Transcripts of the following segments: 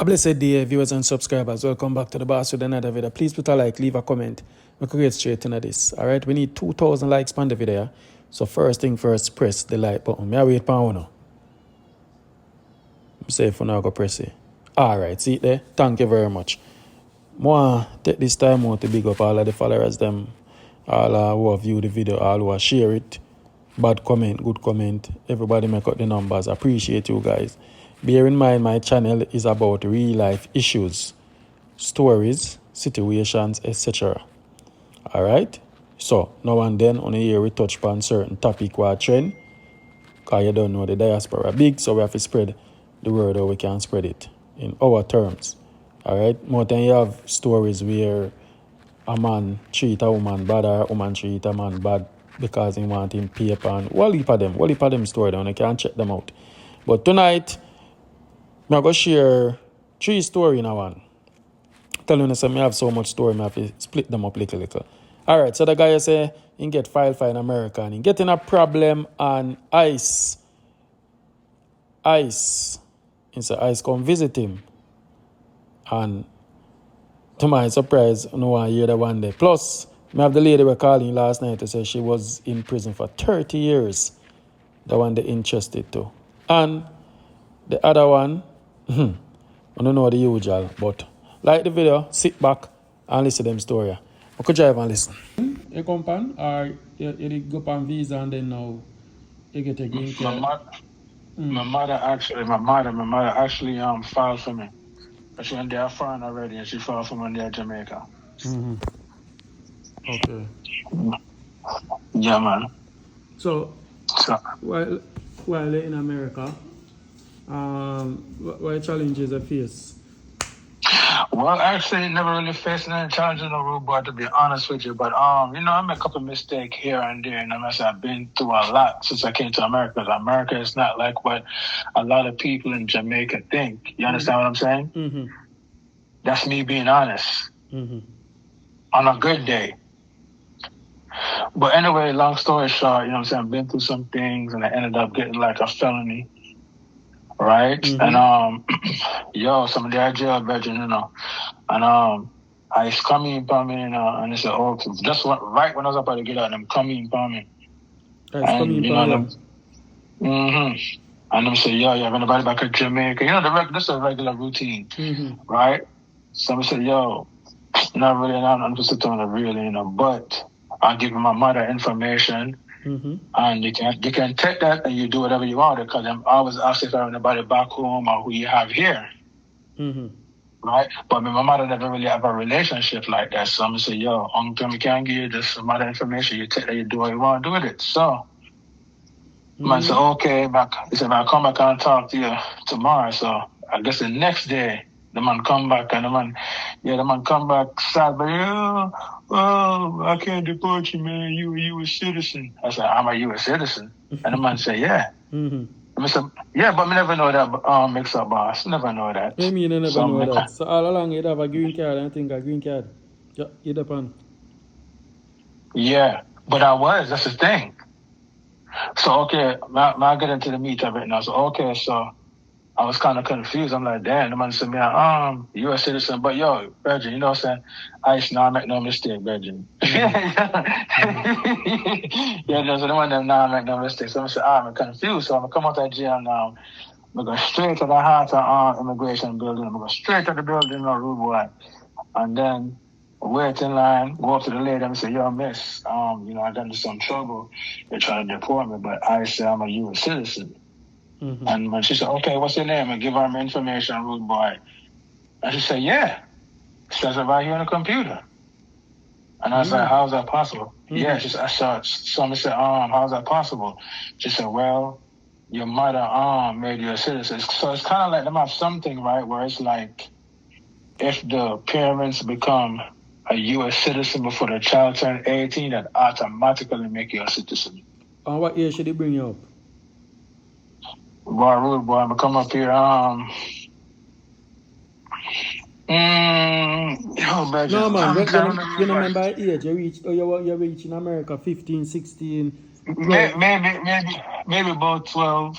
A blessed day, viewers and subscribers. Welcome back to the boss with another video. Please put a like, leave a comment. We could get straight into this. Alright, we need 2,000 likes on the video. So first thing first, press the like button. I wait for you. I'm safe for now, go press it. Alright, see it there? Thank you very much. More take this time out to big up all of the followers, them, all who have viewed the video, all who have share it. Bad comment, good comment. Everybody make up the numbers. Appreciate you guys. Bear in mind, my channel is about real life issues, stories, situations, etc. Alright? So, now and then, on a year, we touch upon certain topic or trend. Because you don't know the diaspora big, so we have to spread the word how we can spread it in our terms. Alright? More than you have stories where a man treat a woman bad or a woman treat a man bad because he want him paper and what heap of them story down. You can check them out. But tonight, I'm going to share 3 stories in a one. Tell you, I have so much story, I have to split them up little. Alright, so the guy say he get file in America and he getting a problem on ICE. He say ICE come visit him. And to my surprise, no one hear that one day. Plus, I have the lady we calling last night to say she was in prison for 30 years. The one they interested to. And the other one, I don't know the usual, but like the video, sit back and listen to them story. I could drive and listen. You come pan or you go pan visa and then now you get a green card? My mother actually filed for me. She went there foreign already and she filed for me there in Jamaica. Mm-hmm. Okay. Yeah, man. So while you're in America, what challenges you face? Well, actually, never really faced any challenges in the road, but to be honest with you, but I made a couple mistakes here and there, and I've been through a lot since I came to America. America is not like what a lot of people in Jamaica think. You understand what I'm saying? Mm-hmm. That's me being honest. Mm-hmm. On a good day. But anyway, long story short, I've been through some things, and I ended up getting like a felony. Right? Mm-hmm. And some of the jail virgin, and I come in for me, and they said, oh, just right when I was about to get out, them come in for me. And them say, you have anybody back at Jamaica? This is a regular routine, right? So I said, not really, I'm just telling the really, but I'll give my mother information. Mm-hmm. And you can take that and you do whatever you want because I'm always asking if I have anybody back home or who you have here. Mm-hmm. Right? But my mother never really have a relationship like that. So I'm going to say, Uncle, we can't give you just some other information. You take that, you do what you want to do with it. So I said, okay, back. He said, I'll come back and talk to you tomorrow. So I guess the next day, the man come back and the man come back sad, but I can't deport you, man. You a U.S. citizen. I said, I'm a U.S. citizen. And the man said, yeah. Mm-hmm. I said, yeah, but I never know that MIXUP boss. Never know that. I mean, you never know that. So all along you'd have a green card and I think a green card. You'd have on. Yeah, but that's the thing. So okay, I get into the meat of it now. So okay, so I was kind of confused. I'm like, damn, the man said, man, you're a citizen, but Virgin, you know what I'm saying? ICE, I make no mistake, Virgin. So the one that I make no mistake. So I said, I'm confused. So I'm going to come out of jail now. I'm going to go straight to the heart of immigration building. I'm going to go straight to the building, rude boy. And then wait in line, go up to the lady and say, miss, I got into some trouble. They're trying to deport me, but I say I'm a U.S. citizen. Mm-hmm. And when she said, okay, what's your name? I give her my information, rude boy. And she said, yeah. It says it right here on the computer. And I was like, how is that possible? Mm-hmm. Yeah, she said, someone said, how's that possible? She said, well, your mother made you a citizen. So it's kind of like them have something, right, where it's like if the parents become a U.S. citizen before the child turns 18, that automatically make you a citizen. And what year should they bring you up? Boy, rude boy, I'm gonna come up here. No man, you know remember age. You reach in America 15, 16. Maybe about 12.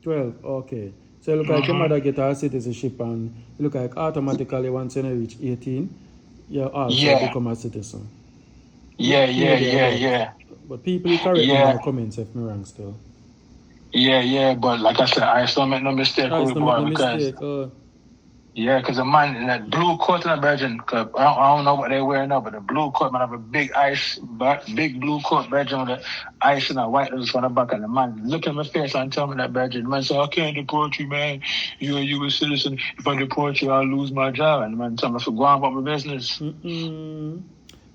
12, okay. So look like your mother get her citizenship and look like automatically once you reach 18, you also become a citizen. Yeah. But people correct me in the comments if me wrong still. Yeah, but like I said, I still make no mistake, I still make no mistake. Yeah, because the man in that blue coat in the Belgian, I don't know what they wear now, but the blue coat, man, have a big blue coat Belgian with the ice and a white letters on the back, and the man look at my face and tell me that Belgian man say, I can't deport you, man. You're a U.S. citizen. If I deport you, I'll lose my job. And the man tell me to go on about my business.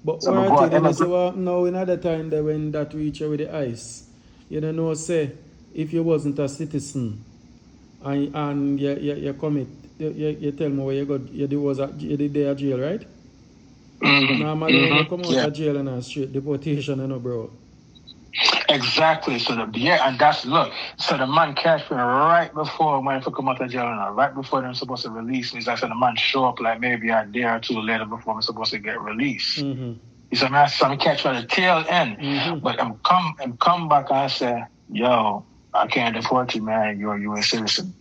But so what I tell you, so now in other time that when that reach with the ice, you don't know, say, if you wasn't a citizen and you commit, you tell me where you got, you did there at jail, right? Normally when you come out of jail and straight deportation, you know, bro. Exactly. So and that's look. So the man catch me right before when I come out of jail, and right before they're supposed to release me. So the man show up like maybe a day or two later before I'm supposed to get released. You see, man, so I'm catch by the tail end. But I'm come back and I say, yo, I can't deport you, man. You're a U.S. citizen.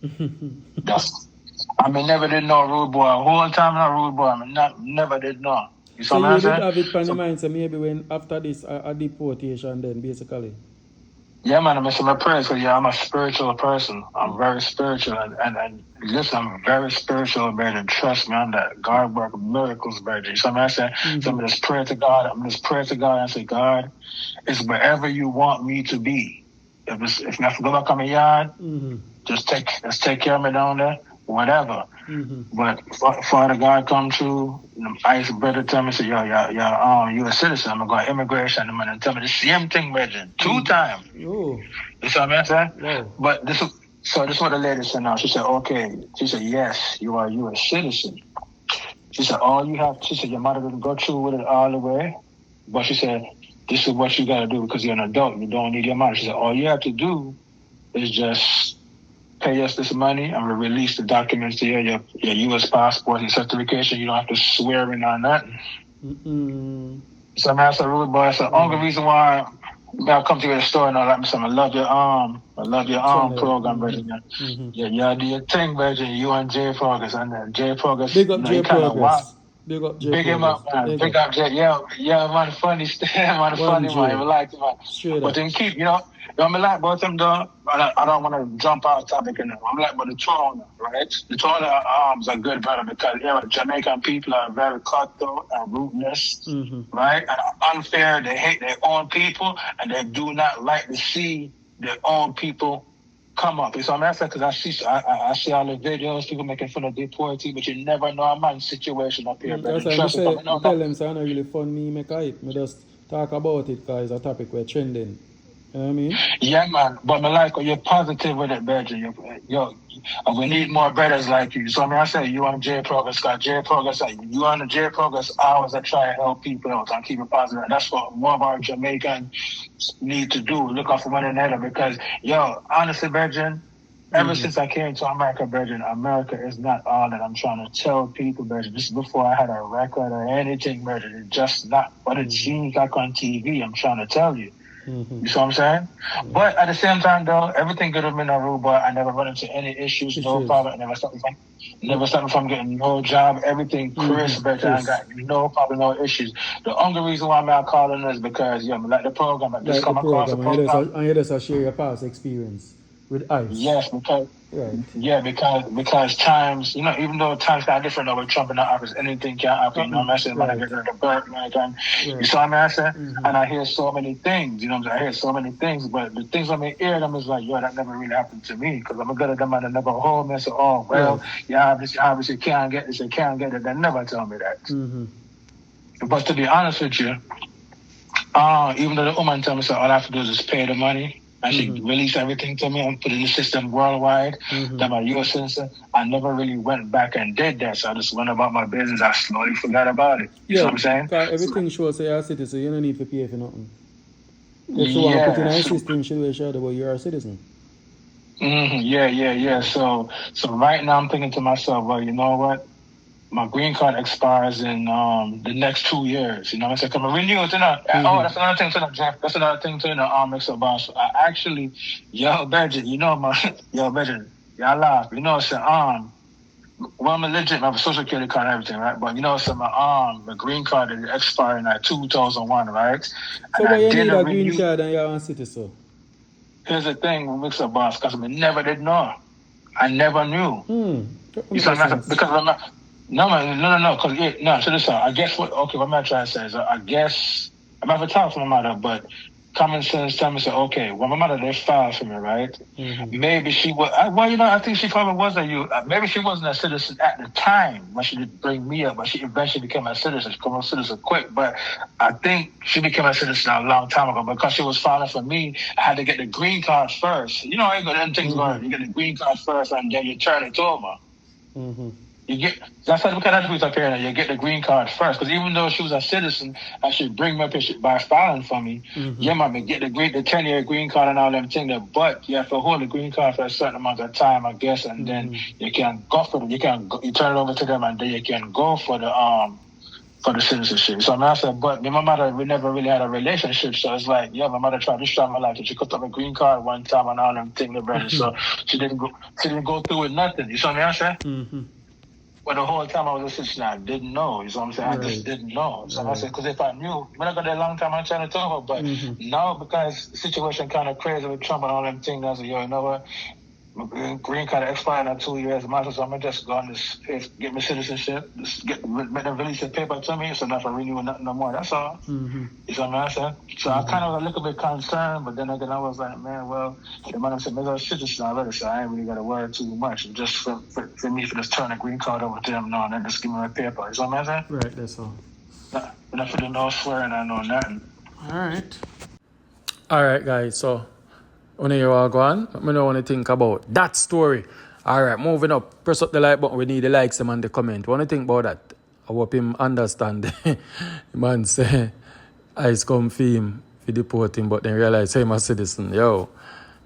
Never did know rude boy. Whole time not rude boy. Never did know. So you did have it on your mind, so maybe when after this a deportation then basically. Yeah, man, I'm my prayers because I'm a spiritual person. I'm very spiritual and listen, I'm very spiritual, man, and trust me on that. God work miracles, baby. So I say, so I'm just pray to God. And say, God, it's wherever you want me to be. If I have to go back on my yard, just take care of me down there. Whatever. But Father God come through, ice brother tell me, say, yo, you a citizen. I'm going to go immigration and tell me the same thing, Virgin. 2 times. You see what I'm saying? Wow. But this is what the lady said now. She said, okay. She said, yes, you are a citizen. She said, she said, your mother didn't go through with it all the way. But she said, this is what you got to do because you're an adult. You don't need your mother. She said, all you have to do is just pay us this money and we'll release the documents to your U.S. passport and certification. You don't have to swear in on nothing. So man, that's a rude boy. That's the only reason why I come to your store and all that. I love your program, Virgin. Yeah, do your thing, Virgin. You and Jay Progress and Jay Progress. Big up Jay Progress. Big up Jay Big him up, man. Big up Jay. Yeah, man. Funny, man. Funny, man. We like him, man. But then keep, I'm like about him though. I don't want to jump out topic in there. I'm like about the Toronto, right? The Toronto arms are good, brother, because Jamaican people are very cutthroat and ruthless, right? And unfair. They hate their own people, and they do not like to see their own people come up. So I'm asking because I see all the videos, people making fun of Deported, but you never know a man's situation up here. That's why I tell them, so I not really fun me make hype. Me just talk about it because it's a topic we're trending. You know what I mean? Yeah, man. But me like you're positive with it, Berger. We need more brothers like you. So I say you on J Progress, got J Progress. You on the J Progress hours I try to help people out and keep it positive. And that's what more of our Jamaicans need to do. Look out for one another because, honestly, Berger, ever since I came to America, Berger, America is not all that I'm trying to tell people, Berger. This is before I had a record or anything, Berger. It's just not what it seems like on TV. I'm trying to tell you. You see what I'm saying? But at the same time, though, everything could have been a rule, but I never run into any issues, no problem. I never stopped me from getting no job. Everything crisp, better. I got no problem, no issues. The only reason why I'm not calling is because, I like the program. I just come across the program. And you just share your past experience with ICE. Yes, because times, even though times got different over Trump in the office, anything can happen. You know what I'm saying? When I get rid of the bird, you saw what I'm saying? And I hear so many things. You know what I'm saying? I hear so many things, but the things when I hear them is like, that never really happened to me because I'm a good at them and they never hold me and say, obviously can't get this, you can't get it. They never tell me that. But to be honest with you, even though the woman tell me, so all I have to do is just pay the money. And she released everything to me and put it in the system worldwide. That I'm a U.S. citizen. I never really went back and did that. So I just went about my business. I slowly forgot about it. You know what I'm saying? Everything shows you're a citizen. You don't need to pay for nothing. If you want to put in a system, show that you're a citizen. Yeah. So right now I'm thinking to myself, well, you know what? My green card expires in the next 2 years. You know what I'm saying? Come renew it, that's another thing to Jeff. That's another thing to MIXUP boss. I actually, Berger, Berger, Yeah, I laugh. You know, so well, I'm legit. I have a social security card and everything, right? But you know, so my green card is expiring at 2001, right? So And why I you need didn't a green renew. card and you're on citizen? Here's the thing with MIXUP boss, because I never did know. I never knew. That You make see, sense. because I'm not. No, man, no. Because no. So listen, I guess what? Okay, what am I trying to say is, I guess I'm not talking to my mother, but common sense tell me say, okay, well, my mother they filed for me, right? Maybe she was. Well, you know, I think she probably was a you. Maybe she wasn't a citizen at the time when she did bring me up, but she eventually became a citizen. She became a citizen quick, but I think she became a citizen a long time ago because she was filing for me. I had to get the green card first. You know, I got them things going. You get the green card first, and then you turn it over. You get that's how we up here. You get the green card first, because even though she was a citizen, I should bring my picture by filing for me. Yeah, mommy, get the 10-year green card and all them things. But you have to hold the green card for a certain amount of time, I guess, and then you can go for it. You turn it over to them, and then you can go for the citizenship. So I said, but me and my mother, we never really had a relationship. So it's like, yeah, my mother tried to start my life. So she cut up a green card one time and all them things, brother. So she didn't go through with nothing. You see what I'm saying? But the whole time I was a citizen, I didn't know. You know what I'm saying? I just didn't know. So I said, because if I knew, when I got there a long time, I'm trying to talk about. But now, because the situation kind of crazy with Trump and all them things, I said, yo, you know what? My green card expired in 2 years. So I'm going to just go on this, get my citizenship, just make them release the paper to me, so not for renewing nothing no more. That's all. You know what I'm saying? So I kind of was a little bit concerned, but then again, I was like, man, well, the man said, maybe I was a citizen already, so I ain't really got to worry too much. Just for me, for just turn the green card over to them now and then just give me my paper. You know what I'm saying? Right, that's all. Not for the no swearing, I know nothing. All right, guys, so when you all go on, I don't want to think about that story. All right, moving up. Press up the like button. We need the likes and the comment. What do you think about that? I hope him understand. The man say, I come for him, for deport him, but then realize, hey, I'm a citizen. Yo,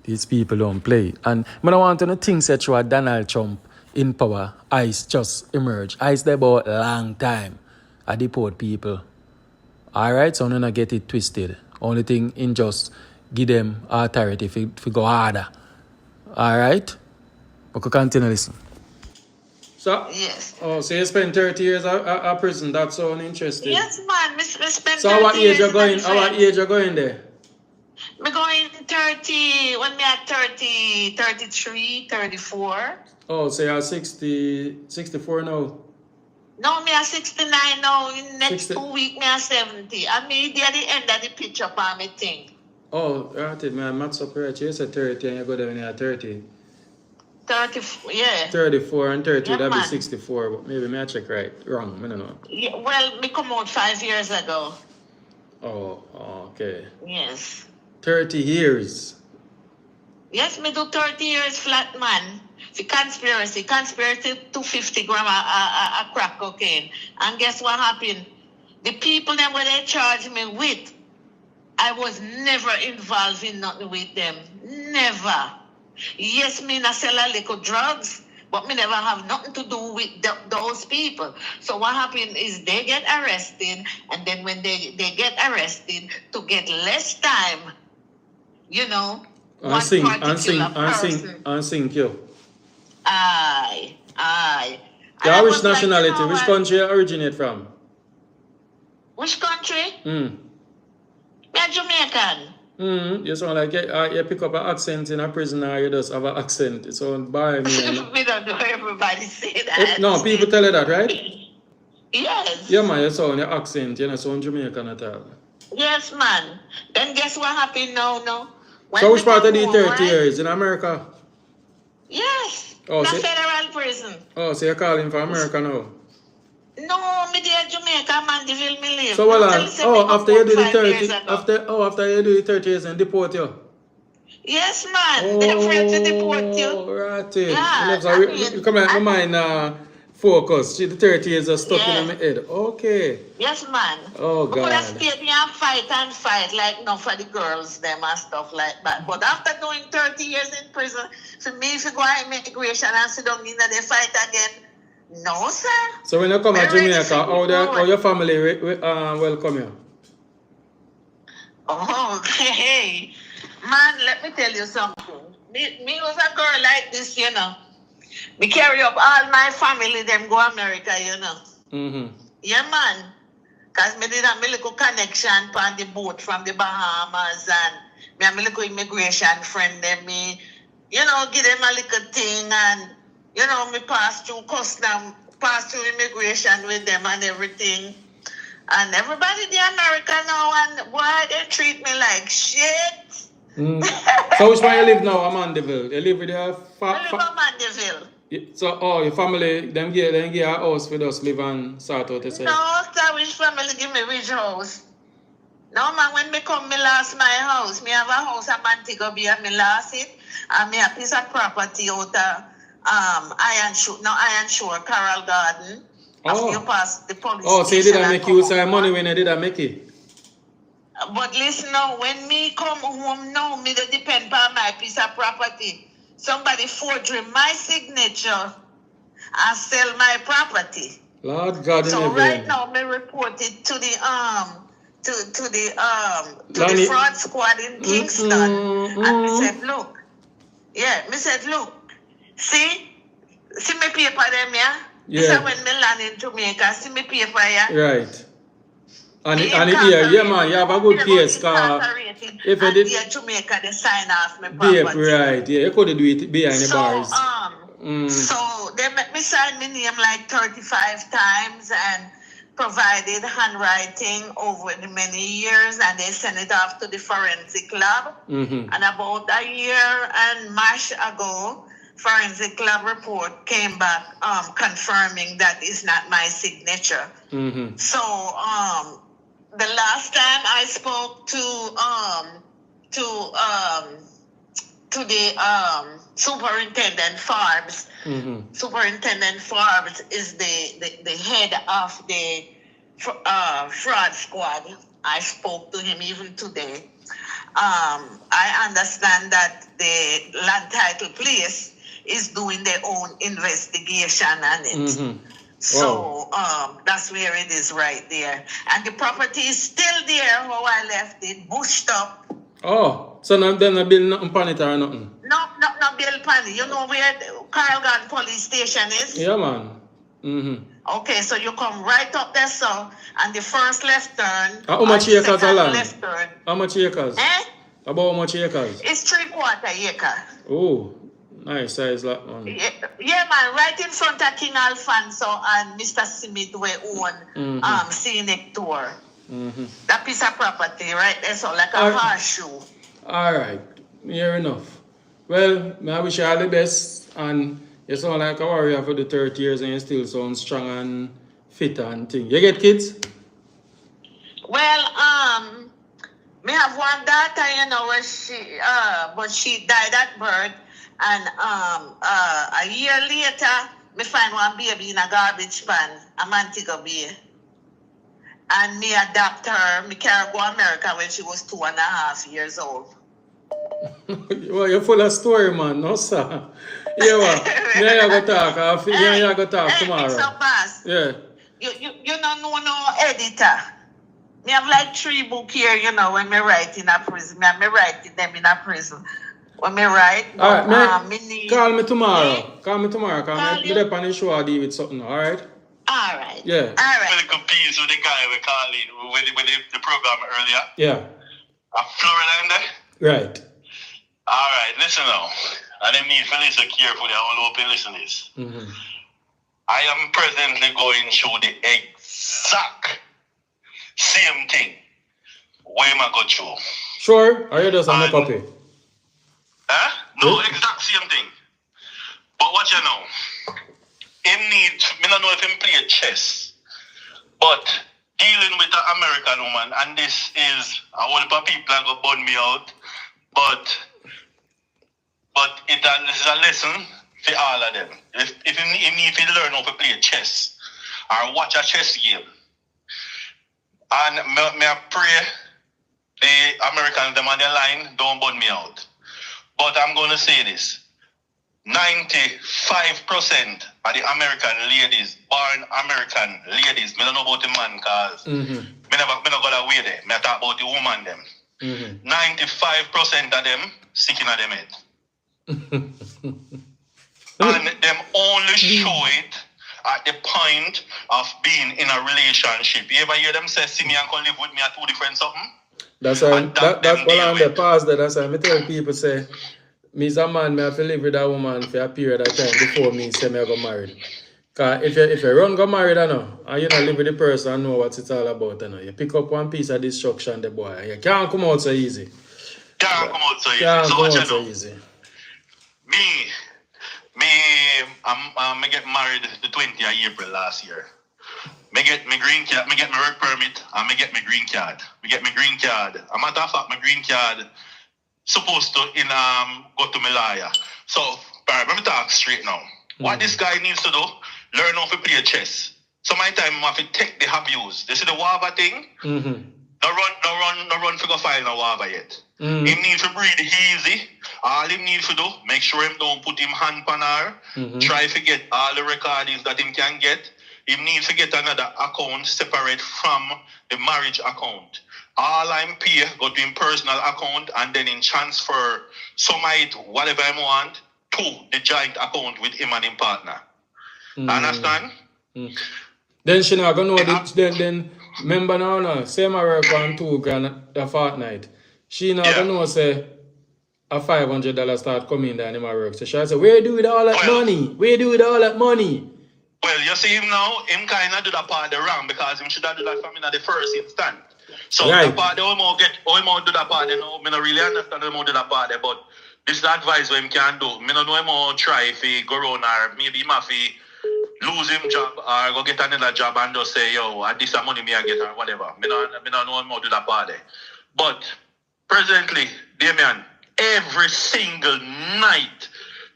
these people don't play. And I don't want to think that you are Donald Trump in power. ICE just emerged. ICE there about a long time. I deport people. All right, so I'm not get it twisted. Only thing in just give them authority if you go harder. All right? But we continue to listen. So, yes. Oh, so you spent 30 years at prison. That's so uninteresting. Yes, man. We spent so 30 what age years you going? What age you going there? Me going 30, when me at 30, 33, 34. Oh, so you're 64 now? No, me at 69 now. In next 60. 2 weeks, me at 70. I mean, they at the end of the picture for me thing. Oh, right, man. MIXUP right. You said 30 and you go there when you're 30. 30, yeah. 34 and 30, yeah, that'd man. be 64. But maybe I check right. Wrong, I don't know. Yeah, well, me come out 5 years ago. Oh, okay. Yes. 30 years. Yes, me do 30 years flat, man. For conspiracy 250 gram of crack cocaine. And guess what happened? The people them where they charge me with, I was never involved in nothing with them. Never. Yes, me not sell a little drugs, but me never have nothing to do with those people. So what happened is they get arrested, and then when they get arrested, to get less time, you know, And sing you. Aye. Yeah, which nationality? Like, you know, which country you originate from? Which country? Me a Jamaican. You sound like you pick up an accent in a prison or you just have an accent. It sounds by me. We don't know everybody say that. No, people tell you that, right? Yes. Yeah, man, you sound your accent. You know, sound Jamaican at all. Yes, man. Then guess what happened now? So which part of the 30 years? In America? Yes. Oh, the federal prison. Oh, so you're calling for America now? No, me there Jamaica, Mandeville, me live. So well, after you do the 30, after you do the 30 years and deport you? Yes, man. They're afraid to deport you. Right. Yeah, you come out of my mind focus. The 30 years are stuck in my head. Okay. Yes, man. Oh, God. We could have stayed here and fight, like, no, for the girls, them and stuff like that. But after doing 30 years in prison, for me, if you go to immigration and sit down in the fight again, no, sir. So when you come to Jamaica, how your family welcome you? Oh, okay. Man, let me tell you something. me was a girl like this, you know. Me carry up all my family, them go America, you know. Mm-hmm. Yeah, man. Because me did a little connection on the boat from the Bahamas and me have a little immigration friend them, me, you know, give them a little thing and, you know, me pass through custom, pass through immigration with them and everything. And everybody the America now and why they treat me like shit. So which one you live now, Amandeville? You live with your I live in Mandeville. So your family, them give a house for us live and sort out yourself? No, sir, which family give me which house? No, man, when me come, me lost my house. Me have a house in Montego Bay, me lost it. And me a piece of property out of Iron Shore, Carroll Garden. After you pass the police so you station didn't make use of money when you did make it? But listen now, when me come home now, me don't depend on my piece of property. Somebody forgery my signature and sell my property. Lord God, so right now, me report it to the fraud squad in Kingston, and me said, look, see me paper them, yeah. This is when me land in Jamaica. See me paper, yeah. Right. And yeah, man, you have a good case, cause if you did Jamaica, they sign off my property. Right, yeah, you could do it behind the bars. So they make me sign my name like 35 times and provided handwriting over the many years, and they sent it off to the forensic lab. And about a year and mash ago, forensic lab report came back confirming that is not my signature. So the last time I spoke to the Superintendent Forbes. Superintendent Forbes is the head of the fraud squad. I spoke to him even today. I understand that the land title place is doing their own investigation on it. So that's where it is right there. And the property is still there how I left it, bushed up. Oh, so now then I build nothing pan it or nothing? No build pan it. You know where the Carlgan police station is? Yeah, man. Okay, so you come right up there, so, and the first left turn. How much acres of land? Left turn. How much acres? About how much acres? It's 3/4 acre. Oh, nice size lot, man. Yeah, man, right in front of King Alfonso and Mr. Smith we own scenic tour. That piece of property right there, so like a horseshoe. All right, fair enough. Well, I wish you all the best, and you sound like a warrior for the 30 years, and you still sound strong and fit and thing. You get kids? Well, me have one daughter, you know, where but she died at birth, and a year later, me find one baby in a garbage pan, a Montego Bay. And me adopt her, me carry her to America when she was 2.5 years old. Well, you're full of story, man, no, sir. Yeah, well, yeah, you go talk. Yeah, you go talk tomorrow. MIXUP boss. Yeah. You don't know no editor. Me have like 3 books here, you know, when me write in a prison. Me write them in a prison. When me write, all right, call me tomorrow. Me? Call me tomorrow. Call me up on the show. I deal with something. All right. All right. Yeah. All right. Really confused with the guy we called it with the program earlier. Yeah. Florida in there. Right. All right. Listen now. And them need to listen carefully. I will open listen this. I am presently going through the exact same thing. Where am I go through? Sure. Are you just on the copy? No, exact same thing. But what you know? Him need, I don't know if him play chess, but dealing with an American woman, and this is a whole heap of people that go burn me out, but this is a lesson for all of them. If him need to learn how to play chess or watch a chess game, and me I pray the Americans them on their line don't burn me out. But I'm going to say this. 95% of the American ladies, born American ladies, I don't know about the man cause I never got away there. I talk about the woman them. 95% of them sick in them head. And them only show it at the point of being in a relationship. You ever hear them say, see me and come live with me at two different something? That's why that's what I'm the past there. That's why I tell people say, me as a man, me have to live with a woman for a period of time before me say me I go married. Cause if you run go married, I know, and you not live with the person and know what it's all about, I know. You pick up one piece of destruction, the boy, and you can't come out so easy. Can't come out so easy. Can't So come what out you so do? easy. I get married the 20th of April last year. Me get my green card, me get my work permit, and me get my green card. Me get my green card. A matter of fact, my green card supposed to go to my lawyer. So, let me talk straight now. What this guy needs to do, learn how to play chess. So my time I have to take the abuse. This is the Wava thing. No run figure file no Wava yet. Him need to breathe easy. All him need to do, make sure him don't put him hand on her. Try to get all the recordings that him can get. Him need to get another account separate from the marriage account. All I'm pay go to him personal account and then in transfer some it whatever I want to the joint account with him and him partner. Understand? Then she not gonna know then remember now no, same I work on $2,000 a fortnight. She not gonna know say a $500 start coming down in my work. So she say, where do with all that money? Where do with all that money? Well, you see him now, him kind of do that part wrong because him should have do that from in the first instant. So that part, they almost do that part, you know, I don't really understand how do that part there, but this is the advice what him can do. I don't know him how try if he go around or maybe him have to lose him job or go get another job and just say, yo, at this money me I get or whatever. I don't know him how do that part there. But presently, Damien, every single night,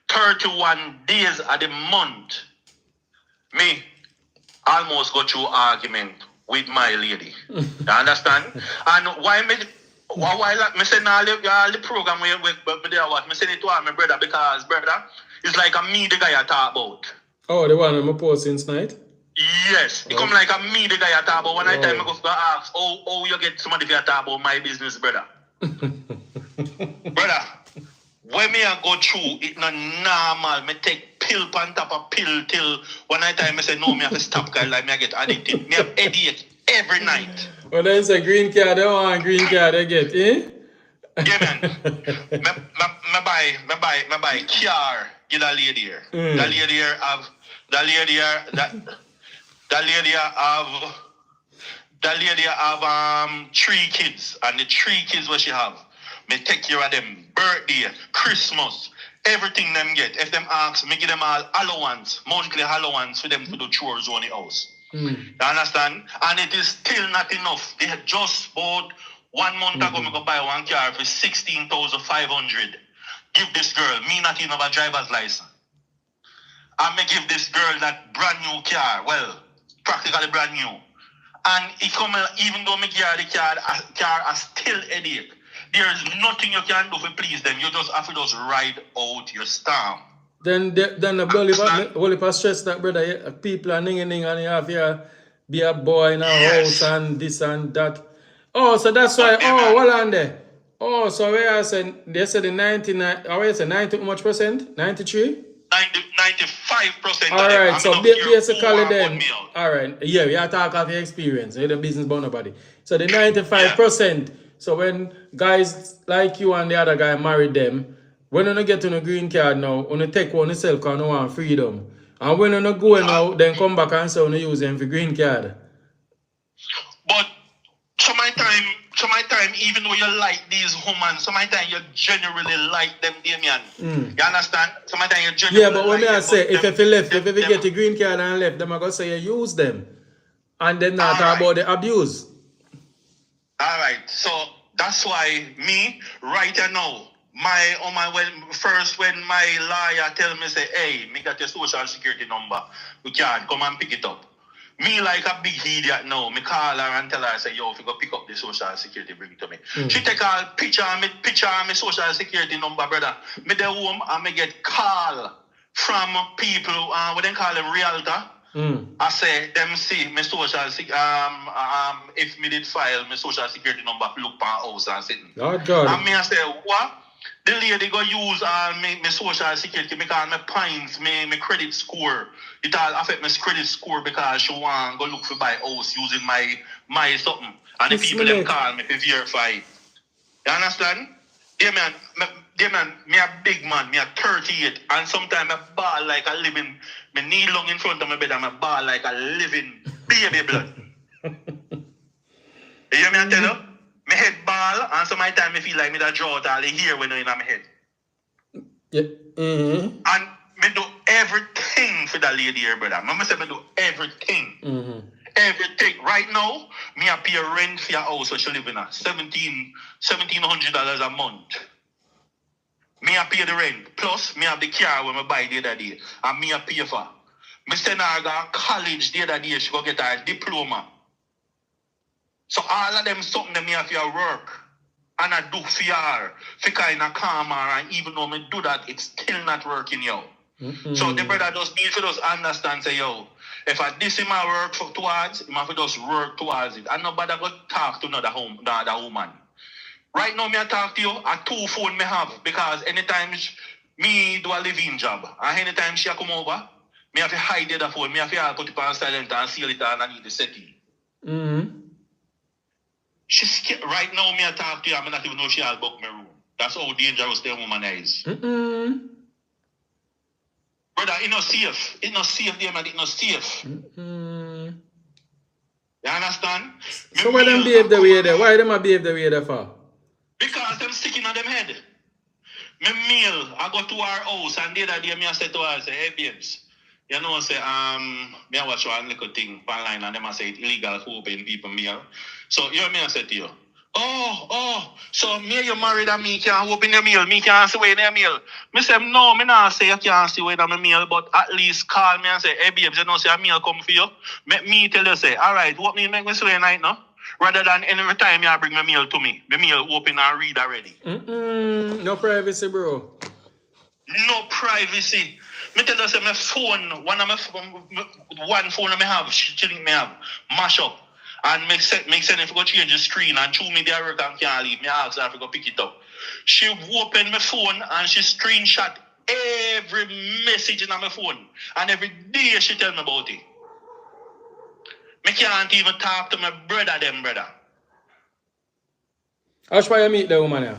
31 days of the month, me almost go through argument with my lady. You understand? And why me say now the program we what me say it to my brother because brother it's like a me the guy I talk about. Oh, the one I'm post since night? Yes. It come like a me the guy I talk about. When I time I go to ask, oh you get somebody to talk about my business, brother. Brother, when me I go through, it's not normal. Me take pill on top of pill till one night I say no, me have to stop guys like me I get addicted. Me have headache every night. Well then it's a green card, they want green card they get, eh? Yeah man. me buy car, get a lady here. That lady here have that lady have 3 kids and the 3 kids what she have. Me take care of them birthday, Christmas, everything them get. If them ask, me give them all allowance, monthly allowance for them to do chores on the house. You understand? And it is still not enough. They had just bought 1 month ago, me go buy one car for 16,500. Give this girl, me not even have a driver's license. And me give this girl that brand new car, well, practically brand new. And it come, even though me give her the car are still headache. There is nothing you can do to please them. You just have to just ride out your storm. Then the whole stress that brother, people are ning and you have here be a boy in a house and this and that. Oh, so that's why. Well on there. Oh, so where I said they said the 99. How you say 90 how much percent? 93. 95%. All right, so basically then. All right, yeah, we are talking of your experience. You're the business bound nobody. So the 95%. So when guys like you and the other guy marry them, when you get on a green card now, you take one yourself because you want freedom. And when you go now, then come back and say you use them for green card. But some my time, even though you like these women, some my time you generally like them, Damien. You understand? Some my time you generally yeah, but when like I say if you get a green card and left, them are gonna say you use them. And then not talk about the abuse. Alright, so that's why me right now, when my lawyer tell me say, hey, me got your social security number, we can come and pick it up. Me like a big idiot now, me call her and tell her say, yo, if you go pick up the social security, bring it to me. She take a picture of me social security number, brother. Me the home and me get call from people, what they call them realtor. I say them see my social if me did file my social security number look for house and sitting. God. And me I say what? The lady go use my social security because my points, my credit score. It all affect my credit score because she want go look for buy house using my something. And the people them call me to verify. You understand? Me a big man, me a 38, and sometimes I ball like a living, me knee long in front of my bed and I ball like a living baby blood. You hear me I tell you? My head ball, and some of the time I feel like me that draw out all the hair when I in my head. Yeah. Mm-hmm. And me do everything for that lady here, brother. Mama said me do everything. Mm-hmm. Everything. Right now, me a pay rent for your house so she live in a $1,700 a month. Me a pay the rent. Plus, me have the car when I buy the other day. And me a pay for. Me send her to college the other day. She go get her diploma. So all of them something that me have to work. And I do for her. For kind of calmer. And even though me do that, it's still not working, yo. Mm-hmm. So the brother just need to just understand, say, yo, if I this in my work towards, I have to just work towards it. And nobody go talk to another woman. Right now, me I talk to you, a 2 phone me have, because anytime me do a living job, and anytime she come over, me have to hide the other phone, me have to put it on silent and seal it and I need the setting. Mm-hmm. She's scared. Right now, me I talk to you, I not even know she has booked my room. That's how dangerous the woman is. Mm-hmm. Brother, it's not safe. It's not safe there, man. It's not safe. Mm-hmm. You understand? So why them behave the way there? Why them a behave the way there for? Because them sticking on them head. Me meal, I go to our house and the other day me I say to her, say, hey babes, you know, say, me I watch one little thing online and them I say it's illegal to open people meal. So you know me I say to you, so me you married and me can't open your meal, me can't see where your meal. Me say, no, me not say you can't see where my meal, but at least call me and say, hey babes, you know, say a meal come for you. Make me tell you, say, alright, what me make me say night now? Rather than every time you bring my meal to me, the meal open and read already. No privacy, bro. No privacy. Me tell you, say my phone, one phone I have, she think me have, mash up. And make sense if you go change the screen and chew me the work and can't leave. Me ask her if you go pick it up. She opened my phone and she screenshot every message in my phone. And every day she tell me about it. Me can't even talk to my brother. How's why you meet the woman here?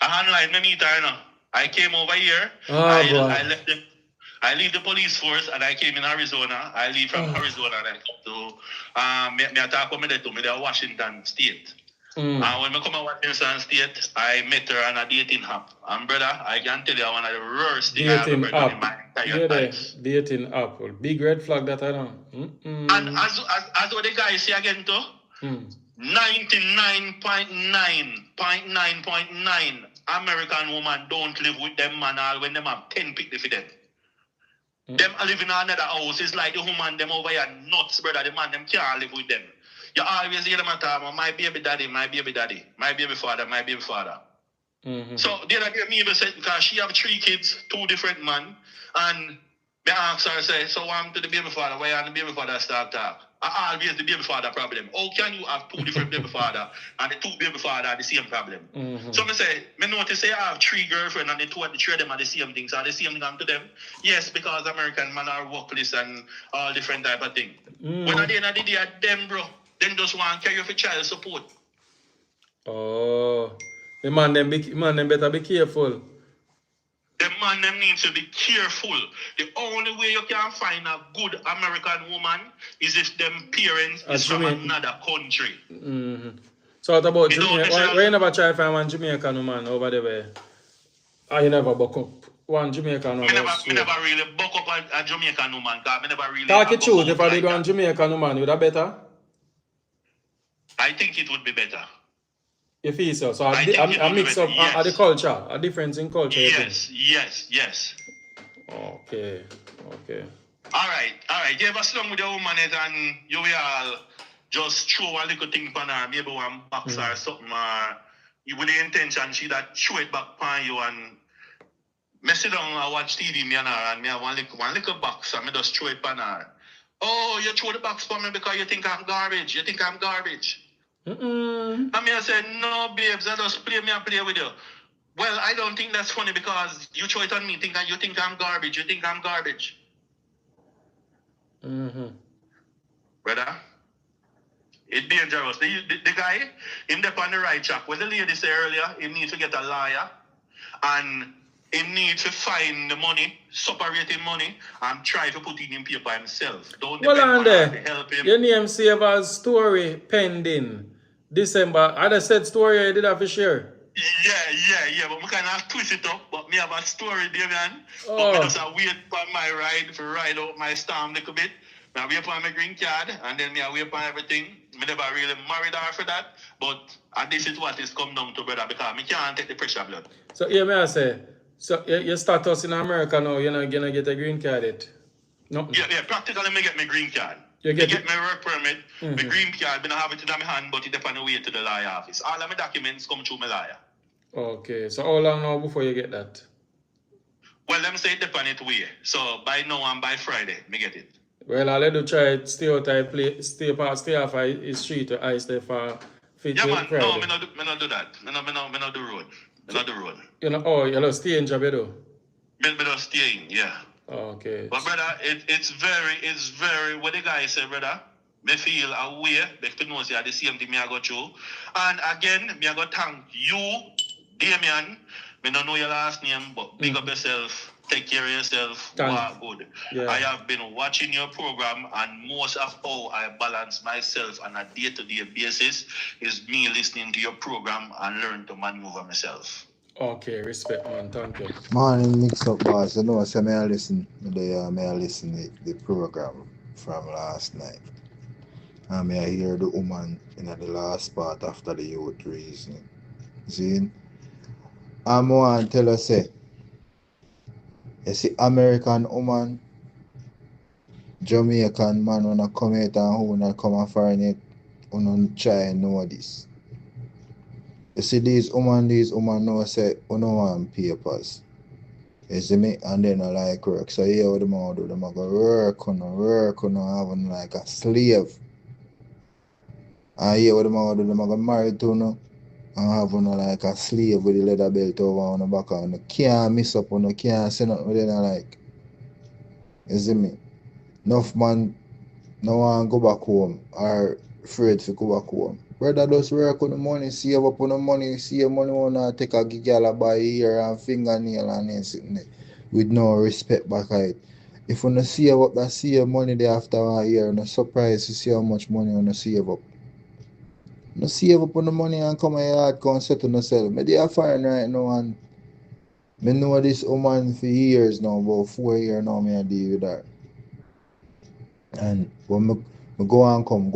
Online, me meet her now. I came over here. I leave the police force and I came in Arizona. I leave from Arizona and I come to I talk with me to Washington State. And when I come to Washington State, I met her on a dating app. And brother, I can tell you one of the worst things I have ever done in my entire life. Dating app. Big red flag that I know. And as what the guy say again too, 99.9.9 American woman don't live with them man all when them have 10 people for them. Them live in another house. It's like the woman them over here nuts, brother. The man them can't live with them. You always hear them talk about my baby daddy, my baby daddy, my baby father, my baby father. So the other day me even said because she have 3 kids, 2 different men, and me ask her say, so I'm to the baby father, why and the baby father start talk? I always the baby father problem. How can you have 2 different baby father and the 2 baby father are the same problem? So me say, me notice say I have 3 girlfriends and the 3 of them are the same things. Are the same thing to them? Yes, because American men are workless and all different type of thing. When at the end of the day, them bro, them just want to carry you for child support. Oh, the man them better be careful. The man them needs to be careful. The only way you can find a good American woman is if them parents is from another country. So what about Jamaica? Why you never try to find one Jamaican woman over there? You never buck up one Jamaican woman? I never really buck up a Jamaican woman. I never really talk it truth. If I did one Jamaican woman, would that better? I think it would be better. You feel so? So a mix up the culture, a difference in culture. Yes. Okay. All right. You ever slung with a woman and you will all just throw a little thing on her, maybe one box or something, or with the intention she that throw it back on you and me sit down and watch TV me and her and me have one little box and me just throw it on her. Oh, you throw the box for me because you think I'm garbage. And I said, no, babes, I just play with you. Well, I don't think that's funny because you throw it on me, you think I'm garbage. You think I'm garbage. Brother, it's dangerous. The guy, him there on the right track. What the lady said earlier, he needs to get a lawyer and he needs to find the money, separating money, and try to put it in paper himself. Don't depend on her to help him. Your name save as story pending December. I said story I did have to share. Yeah, but we kind of twist it up, but me have a story there, man. But me just wait for my ride, to ride out my storm a little bit. I wait for my green card, and then me I wait for everything. Me never really married her for that, but this is what is come down to, brother, because me can't take the pressure, blood. So, yeah, may I say, so your status in America now, you're not gonna get a green card yet? No. Yeah, practically me get my green card. You get my work permit, my green card, I don't have it in my hand, but it's on the way to the lawyer office. All of my documents come through my lawyer. Okay, so how long now before you get that? Well, let me say it depends on it way. So by now and by Friday, me get it. Well, I'll let you try it, stay out of play, stay off his street or I stay for fit. Yeah, man, Friday. No, me not do that. Me not do road. Me not do road. You know, you just stay in job, you do? Me just stay in, yeah. Okay. But brother, it's very what the guy said, brother. Me feel aware, because you know say the same thing me I go through. And again, me I go thank you, Damien. Me don't know your last name, but big up yourself. Take care of yourself. Walk good. Yeah. I have been watching your program, and most of how I balance myself on a day-to-day basis is me listening to your program and learn to maneuver myself. Okay, respect, man. Thank you. Morning, MIXUP boss. You know, so may I listen the program from last night. And may I hear the woman in the last part after the youth reasoning. See? I'm want to tell her, say, you see, American woman, Jamaican man, when I come out and who not come and find it, who not try and know this. You see, these women know, say, who no want papers. You see me? And then I like work. So here what them all do, them go work, having like a slave. And here what them all do, them go married to no. And having like a slave with the leather belt over on the back, and you can't miss up, and you can't say nothing with it like. You see me? Enough man no want to go back home or afraid to go back home. Brother just work on the money, save up on the money, save money wanna take a girl by ear and fingernail and then sitting there with no respect back at it. If you don't save up that save money there after a year, you're surprised to see how much money you save up. You save up on the money and come here hard come settle yourself. Me they are fine right now, and me know this woman for years now, about 4 years now me I deal with her. And when me go and come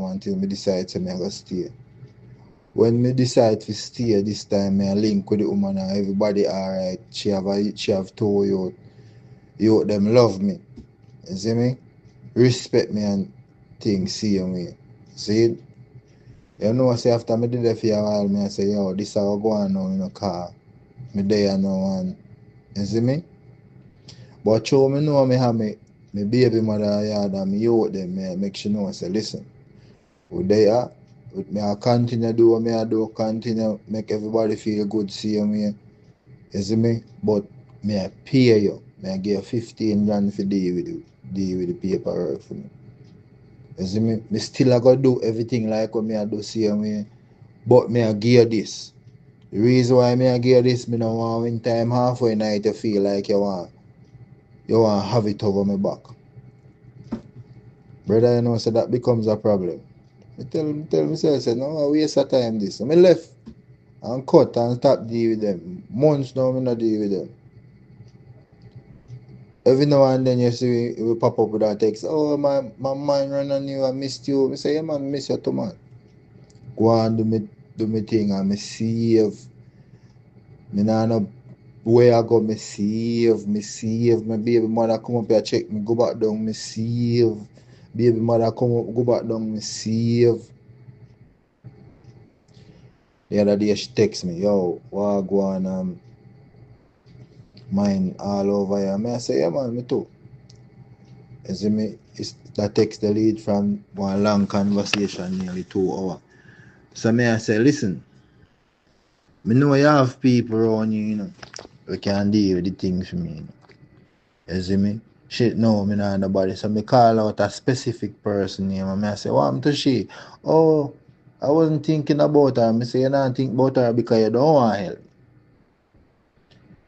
until me decide to me I go stay. When me decide to stay this time, me I link with the woman and everybody alright. She have told you them love me. You see me? Respect me and things see me. See it? You know, say after me did it for a while, me I say, yo, this how I go on now in the car. Me there now and you see me? But show me know me have me baby mother yard and me youth them, me make sure know say, listen, we there, with me I continue do what me I do, continue make everybody feel good see me. You see me? But me I pay you. Me I give you 15 grand for deal with the paperwork for me. You see me? Me still I gotta do everything like what me I do see me. But me I give you this. The reason why me I give you this, me no want win time halfway night you feel like you want have it over my back. Brother, you know, so that becomes a problem. I tell myself, say, no, I waste of time this. So I left and cut and stop deal with them. Months now, I not deal with them. Every now and then you see we pop up with that text, oh, my mind run on you, I missed you. I say, yeah, man, I miss you too, man. Go and do me thing and me save. Me nah no where I go, me save. My baby mother come up here check me, go back down, me save. Baby mother come up, go back down, me save. The other day she text me, yo, what go on mine all over here. I say, yeah man, me too. You see me, that text the lead from one long conversation, nearly 2 hours. So me I say, listen, me know you have people around you, you know, who can deal with the things for me. You know. You see me? Shit, no, me not nobody. So me call out a specific person name and me I say, what happened to she? Oh, I wasn't thinking about her. Me say, you don't think about her because you don't want help.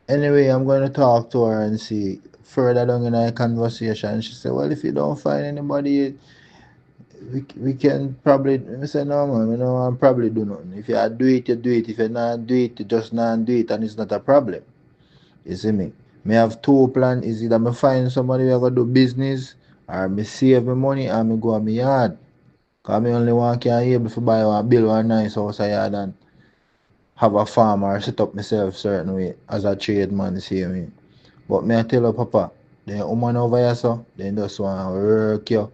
Anyway, I'm going to talk to her and see further down in our conversation. She said, well, if you don't find anybody, we can probably, I say, no, man, you know, I'm probably do nothing. If you do it, you do it. If you not do it, you just not do it, and it's not a problem. You see me? Me have two plans. Is either me find somebody who going to do business, or me save my money, and me go on my yard. Because me only one can able to buy or build one nice house a yard and have a farm or set up myself certain way as a trade man, see me. But me I tell you, Papa, the woman over here, so, they just want to work you,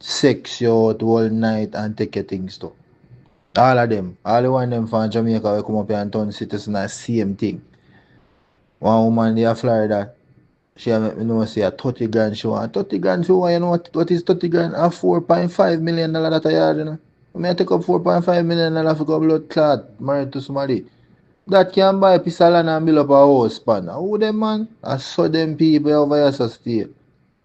sex you out all night and take your things too. All of them. All the one them from Jamaica will come up here and turn citizen the same thing. One woman there in Florida, she make me know say a 30 grand she want. 30 grand she want, you know what is 30 grand? A $4.5 million that a yard, you know. Me I take up $4.5 million for go blood clot, married to somebody. That can buy a piece of land and build up a house, pan. Who them man? I saw them people over here so stay.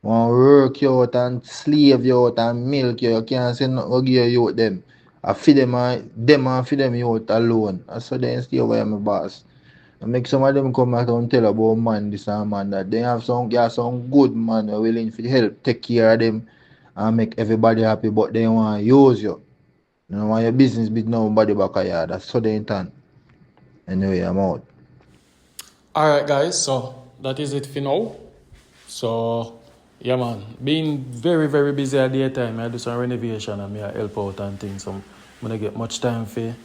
Want work you out and slave you out and milk you. You can't say nothing to give you out them. I feed them and feed them you out alone. I saw them stay over here, my boss. I make some of them come out and tell about man this and man that. They have some good man who are willing to help take care of them and make everybody happy, but they want to use you. You know, want your business with nobody back here. That's so they intend. Anyway, I'm out. Alright guys, so that is it for now. So yeah man, being very very busy at the time, I do some renovation and me I help out and things, so I'm gonna get much time for.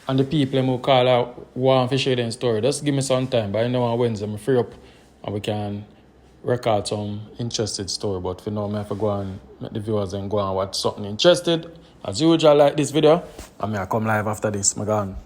And the people who call out want to share their story, just give me some time. But I know on Wednesday I'm free up and we can record some interested story. But for now I have to go and make the viewers and go and watch something interested. As usual, like this video, and I come live after this. I'm gone.